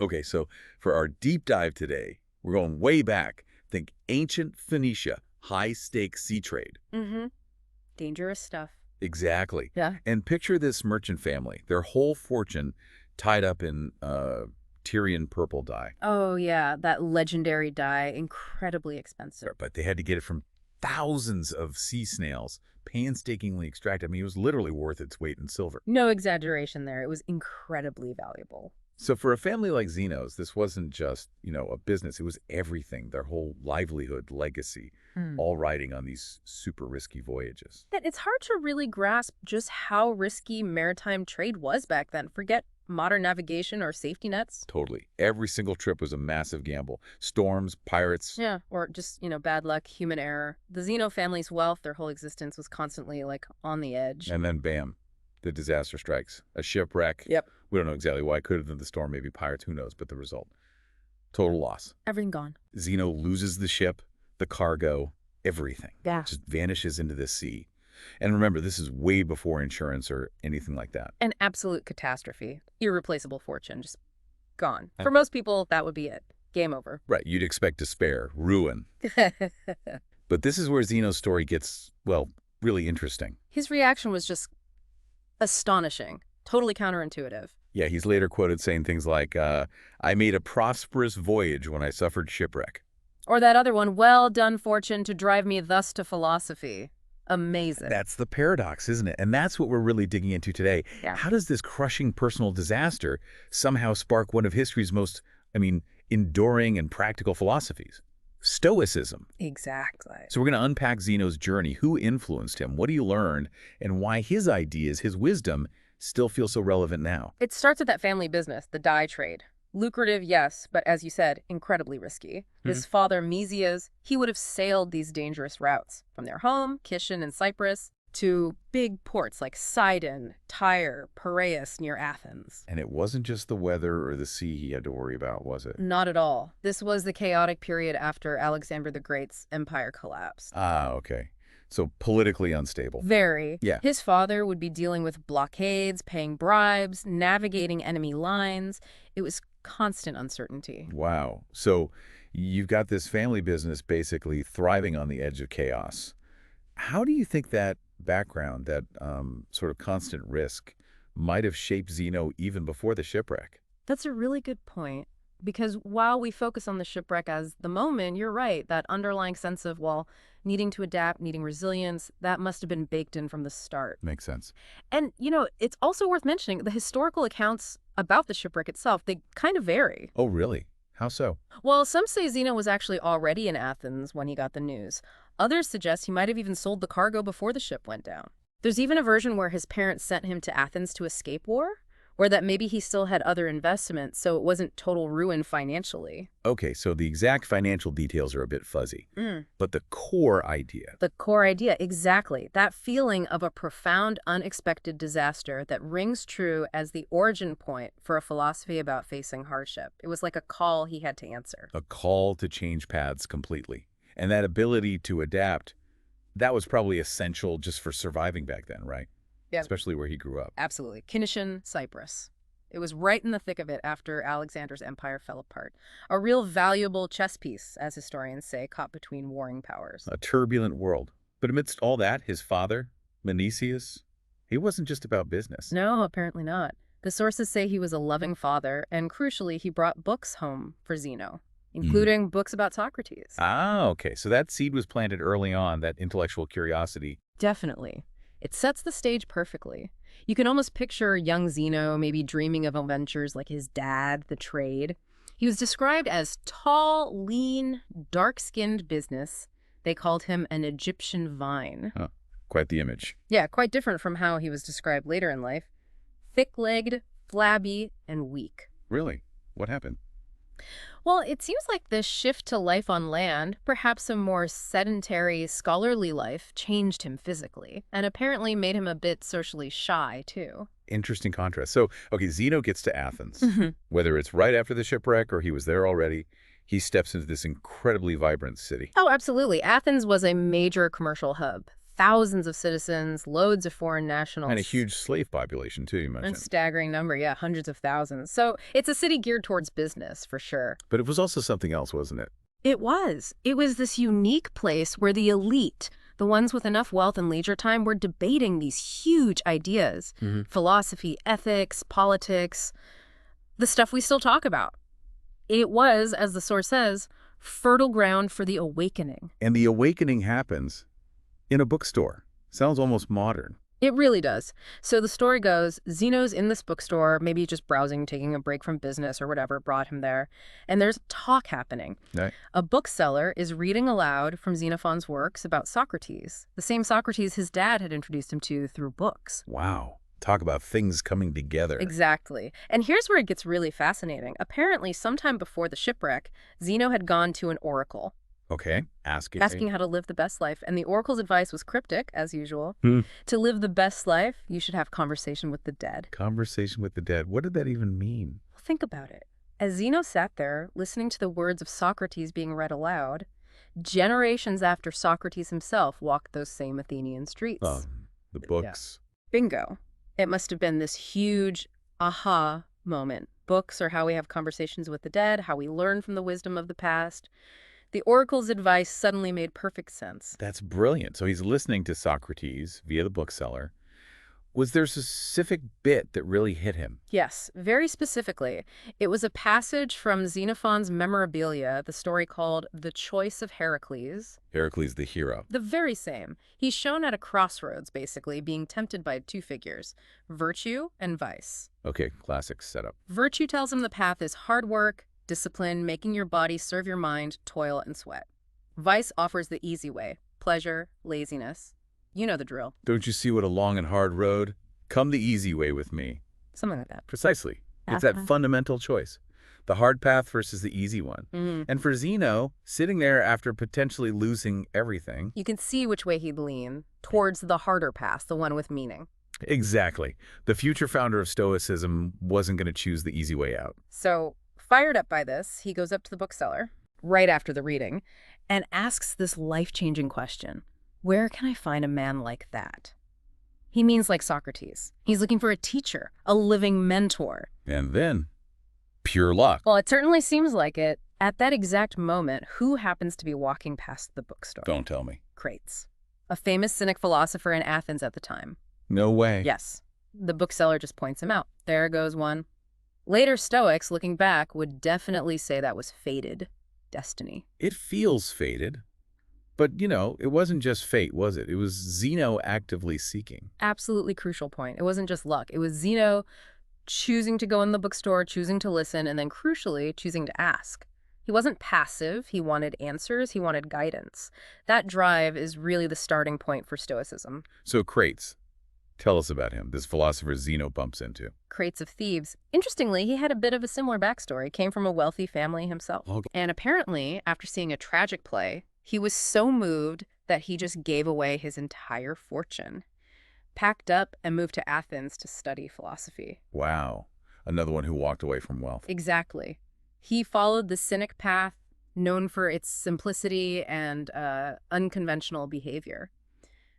Okay, so for our deep dive today, we're going way back. Think ancient Phoenicia, high-stakes sea trade. Mm-hmm. Dangerous stuff. Exactly. Yeah. And picture this merchant family, their whole fortune tied up in Tyrian purple dye. Oh, yeah, that legendary dye, incredibly expensive. But they had to get it from thousands of sea snails, painstakingly extracted. I mean, it was literally worth its weight in silver. No exaggeration there. It was incredibly valuable. So for a family like Zeno's, this wasn't just, a business. It was everything, their whole livelihood, legacy, all riding on these super risky voyages. That it's hard to really grasp just how risky maritime trade was back then. Forget modern navigation or safety nets. Totally. Every single trip was a massive gamble. Storms, pirates. Yeah, or just, bad luck, human error. The Zeno family's wealth, their whole existence was constantly, on the edge. And then bam, the disaster strikes. A shipwreck. Yep. We don't know exactly why. It could have been the storm, maybe pirates, who knows, but the result. Total loss. Everything gone. Zeno loses the ship, the cargo, everything. Yeah. Just vanishes into the sea. And remember, this is way before insurance or anything like that. An absolute catastrophe. Irreplaceable fortune. Just gone. For most people, that would be it. Game over. Right. You'd expect despair, ruin. But this is where Zeno's story gets, well, really interesting. His reaction was just astonishing. Totally counterintuitive. Yeah, he's later quoted saying things like, I made a prosperous voyage when I suffered shipwreck. Or that other one, well done, fortune, to drive me thus to philosophy. Amazing. That's the paradox, isn't it? And that's what we're really digging into today. Yeah. How does this crushing personal disaster somehow spark one of history's most, enduring and practical philosophies? Stoicism. Exactly. So we're going to unpack Zeno's journey, who influenced him, what he learned, and why his ideas, his wisdom, still feel so relevant now. It starts with that family business, the dye trade. Lucrative, yes, but as you said, incredibly risky. His father, Mesias, he would have sailed these dangerous routes from their home, Kishan in Cyprus, to big ports like Sidon, Tyre, Piraeus near Athens. And it wasn't just the weather or the sea he had to worry about, was it? Not at all. This was the chaotic period after Alexander the Great's empire collapsed. Ah, okay. So politically unstable. Very. Yeah. His father would be dealing with blockades, paying bribes, navigating enemy lines. It was constant uncertainty. Wow. So you've got this family business basically thriving on the edge of chaos. How do you think that background, that sort of constant risk, might have shaped Zeno even before the shipwreck? That's a really good point. Because while we focus on the shipwreck as the moment, you're right, that underlying sense of, needing to adapt, needing resilience, that must have been baked in from the start. Makes sense. And, it's also worth mentioning the historical accounts about the shipwreck itself, they kind of vary. Oh, really? How so? Well, some say Zeno was actually already in Athens when he got the news. Others suggest he might have even sold the cargo before the ship went down. There's even a version where his parents sent him to Athens to escape war, or that maybe he still had other investments, so it wasn't total ruin financially. Okay, so the exact financial details are a bit fuzzy. But the core idea. The core idea, exactly. That feeling of a profound, unexpected disaster that rings true as the origin point for a philosophy about facing hardship. It was like a call he had to answer. A call to change paths completely. And that ability to adapt, that was probably essential just for surviving back then, right? Yeah. Especially where he grew up. Absolutely. Kinishin, Cyprus. It was right in the thick of it after Alexander's empire fell apart. A real valuable chess piece, as historians say, caught between warring powers. A turbulent world. But amidst all that, his father, Menesius, he wasn't just about business. No, apparently not. The sources say he was a loving father, and crucially, he brought books home for Zeno, including books about Socrates. Ah, okay. So that seed was planted early on, that intellectual curiosity. Definitely. It sets the stage perfectly. You can almost picture young Zeno maybe dreaming of adventures like his dad, the trade. He was described as tall, lean, dark-skinned business. They called him an Egyptian vine. Huh. Quite the image. Yeah, quite different from how he was described later in life. Thick-legged, flabby, and weak. Really? What happened? Well, it seems like this shift to life on land, perhaps a more sedentary, scholarly life, changed him physically, and apparently made him a bit socially shy, too. Interesting contrast. So, okay, Zeno gets to Athens. Whether it's right after the shipwreck or he was there already, he steps into this incredibly vibrant city. Oh, absolutely. Athens was a major commercial hub. thousands of citizens, loads of foreign nationals. And a huge slave population, too, you A mentioned. staggering number, yeah, hundreds of thousands. So it's a city geared towards business, for sure. But it was also something else, wasn't it? It was. It was this unique place where the elite, the ones with enough wealth and leisure time, were debating these huge ideas. Philosophy, ethics, politics, the stuff we still talk about. It was, as the source says, fertile ground for the awakening. And the awakening happens in a bookstore. Sounds almost modern. It really does. So the story goes, Zeno's in this bookstore, maybe just browsing, taking a break from business or whatever brought him there, and there's talk happening. Right. A bookseller is reading aloud from Xenophon's works about Socrates, the same Socrates his dad had introduced him to through books. Wow. Talk about things coming together. Exactly. And here's where it gets really fascinating. Apparently, sometime before the shipwreck, Zeno had gone to an oracle. Okay. Asking How to live the best life. And the oracle's advice was cryptic, as usual. Hmm. To live the best life, you should have conversation with the dead. Conversation with the dead. What did that even mean? Think about it. As Zeno sat there, listening to the words of Socrates being read aloud, generations after Socrates himself walked those same Athenian streets. The books. Bingo. It must have been this huge aha moment. Books are how we have conversations with the dead, how we learn from the wisdom of the past. The oracle's advice suddenly made perfect sense. That's brilliant. So he's listening to Socrates via the bookseller. Was there a specific bit that really hit him? Yes, very specifically. It was a passage from Xenophon's Memorabilia, the story called The Choice of Heracles. Heracles the hero. The very same. He's shown at a crossroads, basically, being tempted by two figures, virtue and vice. Okay, classic setup. Virtue tells him the path is hard work, discipline, making your body serve your mind, toil and sweat. Vice offers the easy way, pleasure, laziness. You know the drill. Don't you see what a long and hard road? Come the easy way with me. Something like that. Precisely. It's that fundamental choice. The hard path versus the easy one. And for Zeno, sitting there after potentially losing everything. You can see which way he'd lean, towards the harder path, the one with meaning. Exactly. The future founder of Stoicism wasn't going to choose the easy way out. So, fired up by this, he goes up to the bookseller, right after the reading, and asks this life-changing question. Where can I find a man like that? He means like Socrates. He's looking for a teacher, a living mentor. And then, pure luck. Well, it certainly seems like it. At that exact moment, who happens to be walking past the bookstore? Don't tell me. Crates, a famous Cynic philosopher in Athens at the time. No way. Yes. The bookseller just points him out. There goes one. Later Stoics, looking back, would definitely say that was fated destiny. It feels fated. But, it wasn't just fate, was it? It was Zeno actively seeking. Absolutely crucial point. It wasn't just luck. It was Zeno choosing to go in the bookstore, choosing to listen, and then crucially, choosing to ask. He wasn't passive. He wanted answers. He wanted guidance. That drive is really the starting point for Stoicism. So Crates, tell us about him, this philosopher Zeno bumps into. Crates of Thebes. Interestingly, he had a bit of a similar backstory, came from a wealthy family himself. Okay. And apparently, after seeing a tragic play, he was so moved that he just gave away his entire fortune, packed up and moved to Athens to study philosophy. Wow. Another one who walked away from wealth. Exactly. He followed the Cynic path, known for its simplicity and unconventional behavior.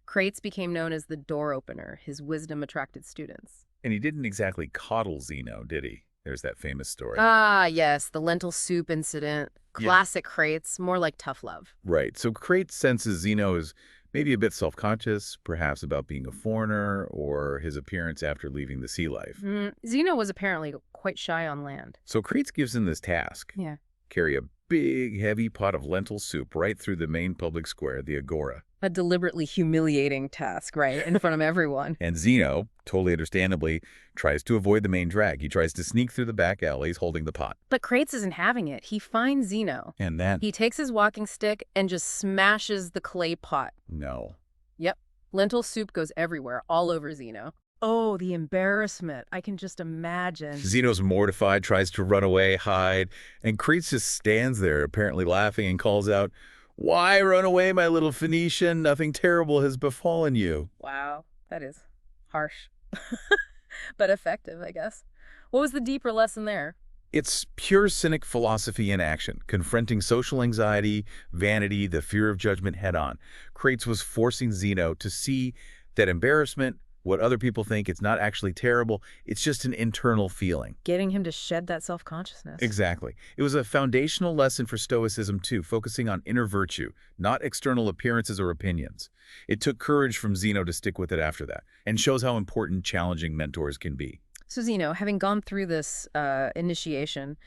Crates became known as the door opener. His wisdom attracted students. And he didn't exactly coddle Zeno, did he? There's that famous story. Ah, yes, the lentil soup incident. Classic Crates, more like tough love. Right. So Crates senses Zeno is maybe a bit self-conscious, perhaps about being a foreigner or his appearance after leaving the sea life. Zeno was apparently quite shy on land. So Crates gives him this task. Yeah. Carry a big, heavy pot of lentil soup right through the main public square, the Agora. A deliberately humiliating task, right, in front of everyone. And Zeno, totally understandably, tries to avoid the main drag. He tries to sneak through the back alleys holding the pot. But Crates isn't having it. He finds Zeno. And then... He takes his walking stick and just smashes the clay pot. No. Yep. Lentil soup goes everywhere, all over Zeno. Oh, the embarrassment. I can just imagine. Zeno's mortified, tries to run away, hide, and Crates just stands there, apparently laughing, and calls out, "Why run away, my little Phoenician? Nothing terrible has befallen you." Wow, that is harsh. But effective, I guess. What was the deeper lesson there? It's pure cynic philosophy in action, confronting social anxiety, vanity, the fear of judgment head-on. Crates was forcing Zeno to see that embarrassment, what other people think, it's not actually terrible, it's just an internal feeling. Getting him to shed that self-consciousness. Exactly. It was a foundational lesson for Stoicism too, focusing on inner virtue, not external appearances or opinions. It took courage from Zeno to stick with it after that, and shows how important challenging mentors can be. So Zeno, having gone through this initiation,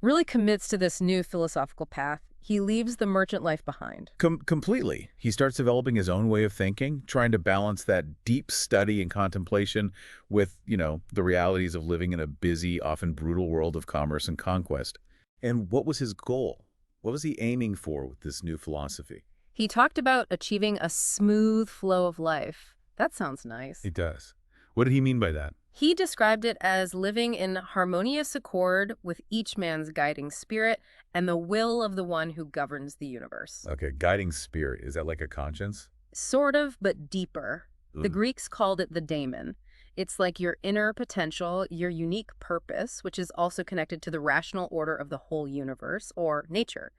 really commits to this new philosophical path. He leaves the merchant life behind. Completely. He starts developing his own way of thinking, trying to balance that deep study and contemplation with, the realities of living in a busy, often brutal world of commerce and conquest. And what was his goal? What was he aiming for with this new philosophy? He talked about achieving a smooth flow of life. That sounds nice. It does. What did he mean by that? He described it as living in harmonious accord with each man's guiding spirit and the will of the one who governs the universe. Okay, guiding spirit. Is that like a conscience? Sort of, but deeper. The Mm. Greeks called it the daemon. It's like your inner potential, your unique purpose, which is also connected to the rational order of the whole universe, or nature,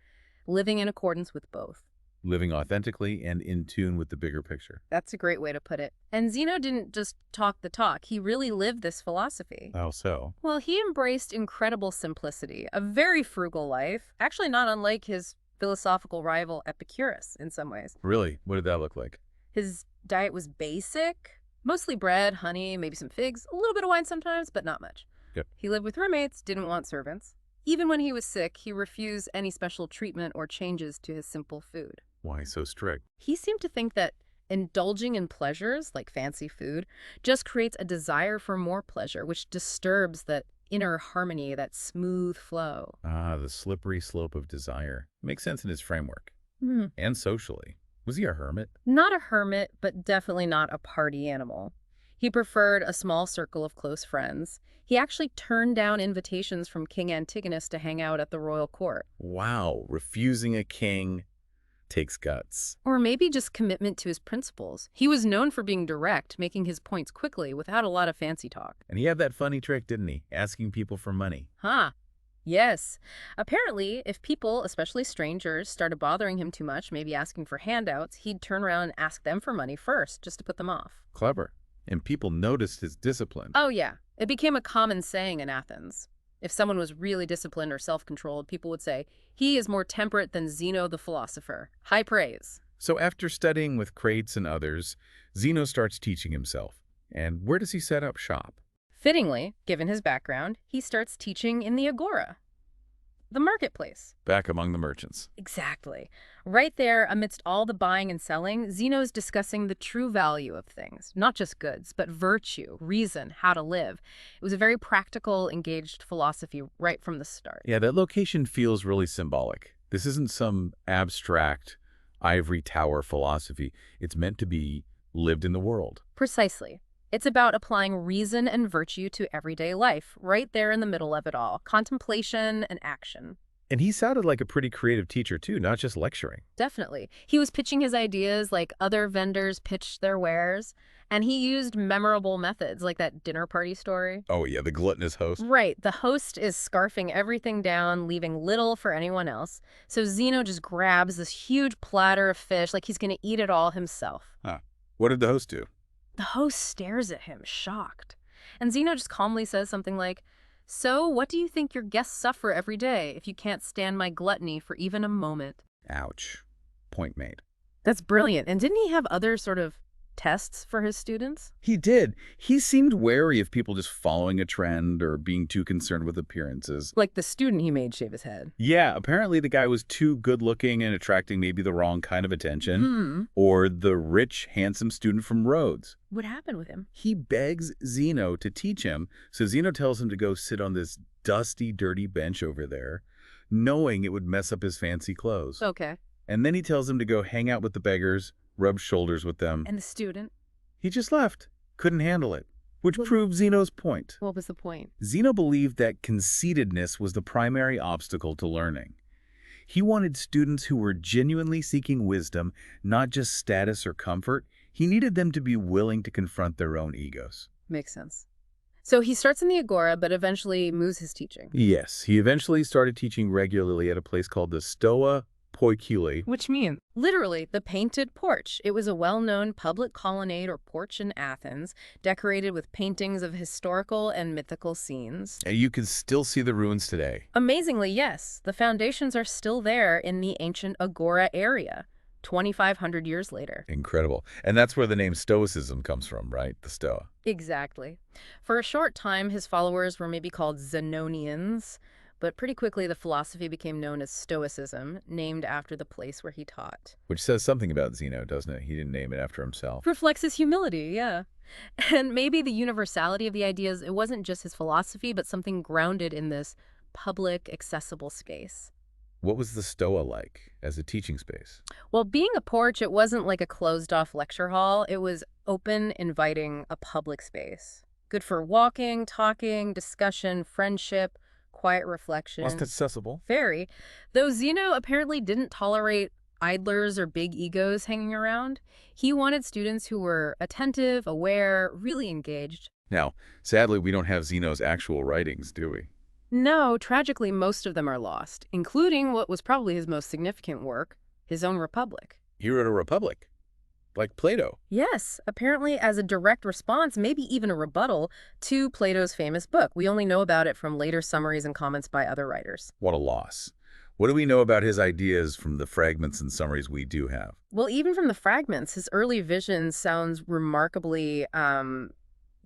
living in accordance with both. Living authentically and in tune with the bigger picture. That's a great way to put it. And Zeno didn't just talk the talk, he really lived this philosophy. How so? Well, he embraced incredible simplicity, a very frugal life, actually not unlike his philosophical rival Epicurus in some ways. Really? What did that look like? His diet was basic, mostly bread, honey, maybe some figs, a little bit of wine sometimes, but not much. Yep. He lived with roommates, didn't want servants. Even when he was sick, he refused any special treatment or changes to his simple food. Why so strict? He seemed to think that indulging in pleasures, like fancy food, just creates a desire for more pleasure, which disturbs that inner harmony, that smooth flow. Ah, the slippery slope of desire. Makes sense in his framework. Hmm. And socially. Was he a hermit? Not a hermit, but definitely not a party animal. He preferred a small circle of close friends. He actually turned down invitations from King Antigonus to hang out at the royal court. Wow, refusing a king takes guts. Or maybe just commitment to his principles. He was known for being direct, making his points quickly without a lot of fancy talk. And he had that funny trick, didn't he? Asking people for money. Huh. Yes. Apparently, if people, especially strangers, started bothering him too much, maybe asking for handouts, he'd turn around and ask them for money first, just to put them off. Clever. And people noticed his discipline. Oh, yeah. It became a common saying in Athens. If someone was really disciplined or self-controlled, people would say, he is more temperate than Zeno the philosopher. High praise. So after studying with Crates and others, Zeno starts teaching himself. And where does he set up shop? Fittingly, given his background, he starts teaching in the agora, the marketplace. Back among the merchants. Exactly. Right there, amidst all the buying and selling, Zeno's discussing the true value of things, not just goods, but virtue, reason, how to live. It was a very practical, engaged philosophy right from the start. Yeah, that location feels really symbolic. This isn't some abstract ivory tower philosophy. It's meant to be lived in the world. Precisely. It's about applying reason and virtue to everyday life, right there in the middle of it all. Contemplation and action. And he sounded like a pretty creative teacher too, not just lecturing. Definitely. He was pitching his ideas like other vendors pitched their wares, and he used memorable methods like that dinner party story. Oh yeah, the gluttonous host. Right. The host is scarfing everything down, leaving little for anyone else. So Zeno just grabs this huge platter of fish like he's going to eat it all himself. Huh. What did the host do? The host stares at him, shocked. And Zeno just calmly says something like, so what do you think your guests suffer every day if you can't stand my gluttony for even a moment? Ouch. Point made. That's brilliant. And didn't he have other sort of tests for his students? He did. He seemed wary of people just following a trend or being too concerned with appearances. Like the student he made shave his head. Yeah, apparently the guy was too good-looking and attracting maybe the wrong kind of attention. Or the rich, handsome student from Rhodes. What happened with him? He begs Zeno to teach him, so Zeno tells him to go sit on this dusty, dirty bench over there, knowing it would mess up his fancy clothes. Okay. And then he tells him to go hang out with the beggars, rub shoulders with them. And the student? He just left. Couldn't handle it. Which proved Zeno's point. What was the point? Zeno believed that conceitedness was the primary obstacle to learning. He wanted students who were genuinely seeking wisdom, not just status or comfort. He needed them to be willing to confront their own egos. Makes sense. So he starts in the Agora, but eventually moves his teaching. Yes, he eventually started teaching regularly at a place called the Stoa Poikile. Which means? Literally, the painted porch. It was a well-known public colonnade or porch in Athens, decorated with paintings of historical and mythical scenes. And you can still see the ruins today. Amazingly, yes, the foundations are still there in the ancient Agora area, 2,500 years later. Incredible. And that's where the name Stoicism comes from, right? The Stoa. Exactly. For a short time, his followers were maybe called Zenonians, but pretty quickly the philosophy became known as Stoicism, named after the place where he taught. Which says something about Zeno, doesn't it? He didn't name it after himself. Reflects his humility, yeah. And maybe the universality of the ideas, it wasn't just his philosophy, but something grounded in this public, accessible space. What was the Stoa like as a teaching space? Well, being a porch, it wasn't like a closed-off lecture hall. It was open, inviting, a public space. Good for walking, talking, discussion, friendship, quiet reflection. Well, accessible. Very. Though Zeno apparently didn't tolerate idlers or big egos hanging around, he wanted students who were attentive, aware, really engaged. Now, sadly, we don't have Zeno's actual writings, do we? No, tragically, most of them are lost, including what was probably his most significant work, his own Republic. He wrote a Republic, like Plato. Yes, apparently as a direct response, maybe even a rebuttal, to Plato's famous book. We only know about it from later summaries and comments by other writers. What a loss. What do we know about his ideas from the fragments and summaries we do have? Well, even from the fragments, his early vision sounds remarkably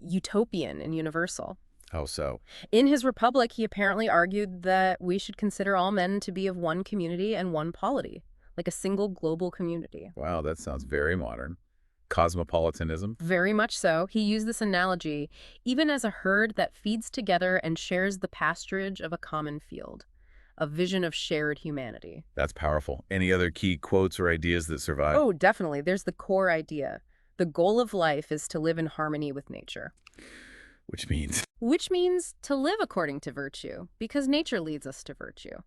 utopian and universal. How so? In his Republic, he apparently argued that we should consider all men to be of one community and one polity, like a single global community. Wow, that sounds very modern. Cosmopolitanism? Very much so. He used this analogy even as a herd that feeds together and shares the pasturage of a common field, a vision of shared humanity. That's powerful. Any other key quotes or ideas that survive? Oh, definitely. There's the core idea. The goal of life is to live in harmony with nature. Which means? Which means to live according to virtue, because nature leads us to virtue.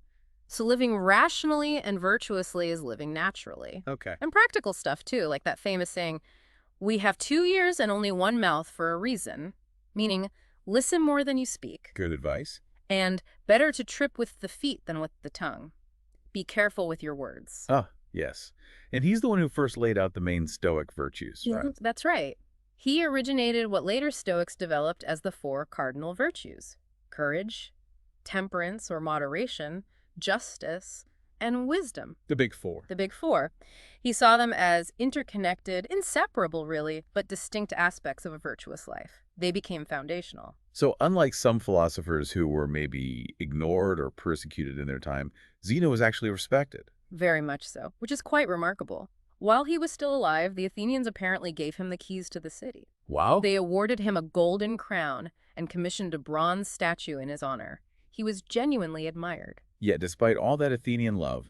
So living rationally and virtuously is living naturally. Okay. And practical stuff, too, like that famous saying, we have 2 ears and only one mouth for a reason, meaning listen more than you speak. Good advice. And better to trip with the feet than with the tongue. Be careful with your words. Ah, yes. And he's the one who first laid out the main Stoic virtues, right? That's right. He originated what later Stoics developed as the 4 cardinal virtues: courage, temperance or moderation, justice, and wisdom. The big 4. The big 4. He saw them as interconnected, inseparable really, but distinct aspects of a virtuous life. They became foundational. So unlike some philosophers who were maybe ignored or persecuted in their time, Zeno was actually respected. Very much so, which is quite remarkable. While he was still alive, the Athenians apparently gave him the keys to the city. Wow. They awarded him a golden crown and commissioned a bronze statue in his honor. He was genuinely admired. Yet despite all that Athenian love,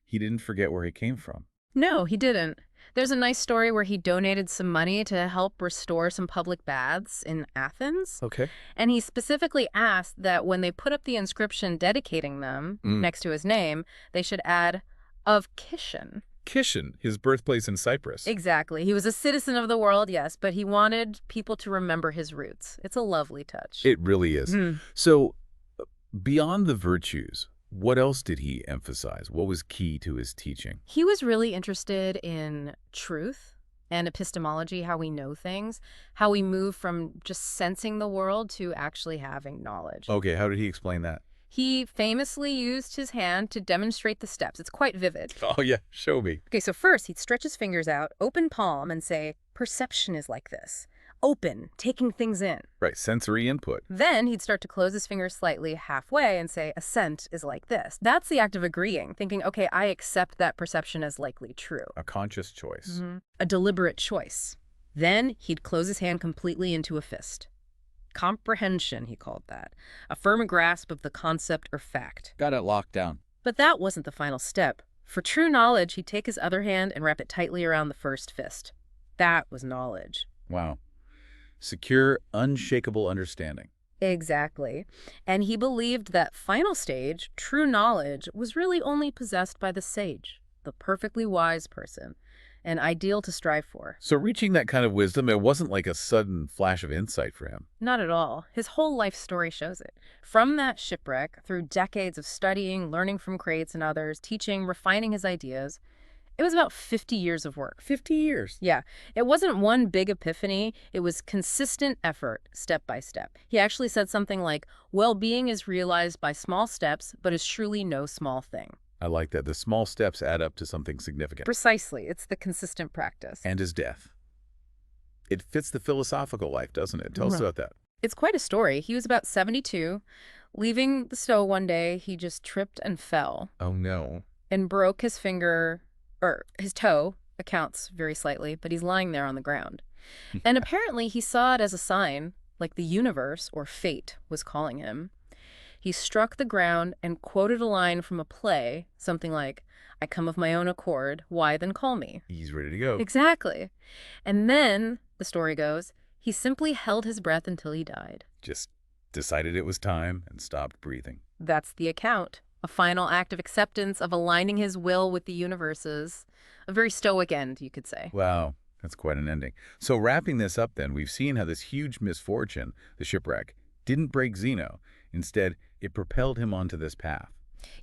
he didn't forget where he came from. No, he didn't. There's a nice story where he donated some money to help restore some public baths in Athens. Okay. And he specifically asked that when they put up the inscription dedicating them next to his name, they should add, of Kishon. Kishon, his birthplace in Cyprus. Exactly. He was a citizen of the world, yes, but he wanted people to remember his roots. It's a lovely touch. It really is. So, beyond the virtues, what else did he emphasize? What was key to his teaching? He was really interested in truth and epistemology, how we know things, how we move from just sensing the world to actually having knowledge. Okay, how did he explain that? He famously used his hand to demonstrate the steps. It's quite vivid. Oh, yeah, show me. Okay, so first he'd stretch his fingers out, open palm, and say, perception is like this. Open, taking things in. Right, sensory input. Then he'd start to close his fingers slightly halfway and say, assent is like this. That's the act of agreeing, thinking, okay, I accept that perception as likely true. A conscious choice. A deliberate choice. Then he'd close his hand completely into a fist. Comprehension, he called that. A firm grasp of the concept or fact. Got it locked down. But that wasn't the final step. For true knowledge, he'd take his other hand and wrap it tightly around the first fist. That was knowledge. Wow. Secure, unshakable understanding. Exactly. And he believed that final stage, true knowledge, was really only possessed by the sage, the perfectly wise person. an ideal to strive for. So reaching that kind of wisdom, it wasn't like a sudden flash of insight for him. Not at all. His whole life story shows it. From that shipwreck, through decades of studying, learning from greats and others, teaching, refining his ideas, it was about 50 years of work. 50 years. Yeah, it wasn't one big epiphany. It was consistent effort, step by step. He actually said something like, well-being is realized by small steps, but is truly no small thing. I like that. The small steps add up to something significant. Precisely. It's the consistent practice. And his death. It fits the philosophical life, doesn't it? Tell us Right. about that. It's quite a story. He was about 72. Leaving the Stoa one day, he just tripped and fell Oh, no. and broke his finger, or his toe, accounts very slightly, but he's lying there on the ground. And apparently he saw it as a sign, like the universe or fate was calling him. He struck the ground and quoted a line from a play, something like, I come of my own accord, why then call me? He's ready to go. Exactly. And then, the story goes, he simply held his breath until he died. Just decided it was time and stopped breathing. That's the account. A final act of acceptance, of aligning his will with the universe's. A very stoic end, you could say. Wow, that's quite an ending. So wrapping this up then, we've seen how this huge misfortune, the shipwreck, didn't break Zeno. Instead, it propelled him onto this path.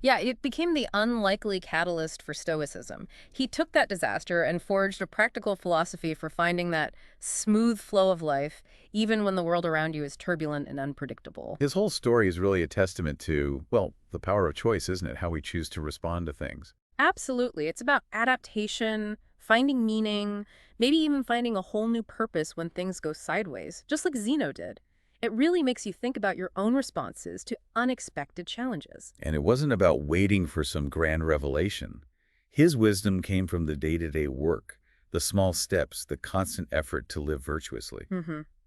Yeah, it became the unlikely catalyst for Stoicism. He took that disaster and forged a practical philosophy for finding that smooth flow of life, even when the world around you is turbulent and unpredictable. His whole story is really a testament to, well, the power of choice, isn't it? How we choose to respond to things. Absolutely. It's about adaptation, finding meaning, maybe even finding a whole new purpose when things go sideways, just like Zeno did. It really makes you think about your own responses to unexpected challenges. And it wasn't about waiting for some grand revelation. His wisdom came from the day-to-day work, the small steps, the constant effort to live virtuously.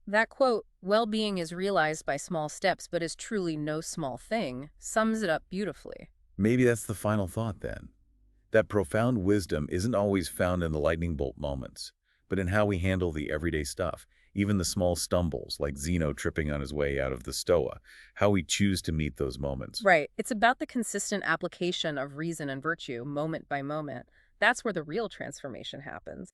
That quote, well-being is realized by small steps, but is truly no small thing, sums it up beautifully. Maybe that's the final thought then. That profound wisdom isn't always found in the lightning bolt moments, but in how we handle the everyday stuff, even the small stumbles, like Zeno tripping on his way out of the Stoa, how we choose to meet those moments. Right. It's about the consistent application of reason and virtue, moment by moment. That's where the real transformation happens.